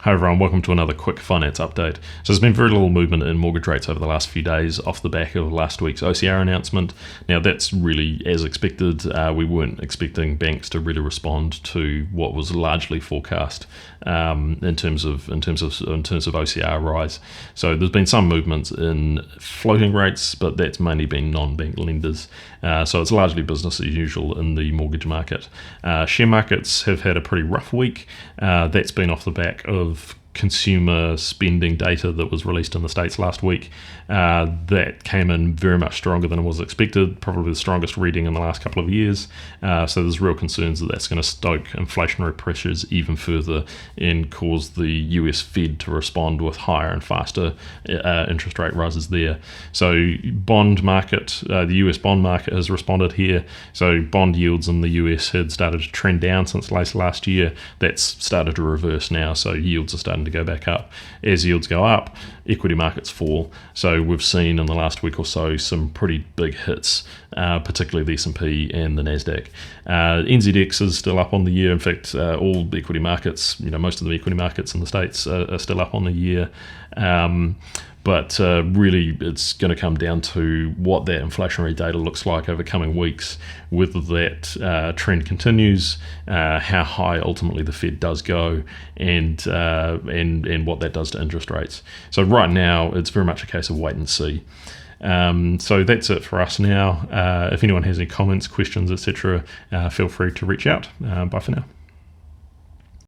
Hi everyone, welcome to another quick finance update. So there's been very little movement in mortgage rates over the last few days off the back of last week's OCR announcement. Now that's really as expected. We weren't expecting banks to really respond to what was largely forecast in terms of OCR rise. So there's been some movements in floating rates, but that's mainly been non-bank lenders. So it's largely business as usual in the mortgage market. Share markets have had a pretty rough week. That's been off the back of consumer spending data that was released in the States last week. That came in very much stronger than it was expected, probably the strongest reading in the last couple of years. So there's real concerns that that's going to stoke inflationary pressures even further and cause the US Fed to respond with higher and faster interest rate rises there. So bond market, the US bond market has responded here. So bond yields in the US had started to trend down since late last year. That's started to reverse now, so yields are starting to go back up. As yields go up, equity markets fall. So we've seen in the last week or so some pretty big hits, particularly the S&P and the NASDAQ. NZX is still up on the year. In fact, all the equity markets, most of the equity markets in the States are still up on the year. But really, it's going to come down to what that inflationary data looks like over coming weeks, whether that trend continues, how high ultimately the Fed does go, and what that does to interest rates. So right now, it's very much a case of wait and see. So that's it for us now. If anyone has any comments, questions, etc., feel free to reach out. Bye for now.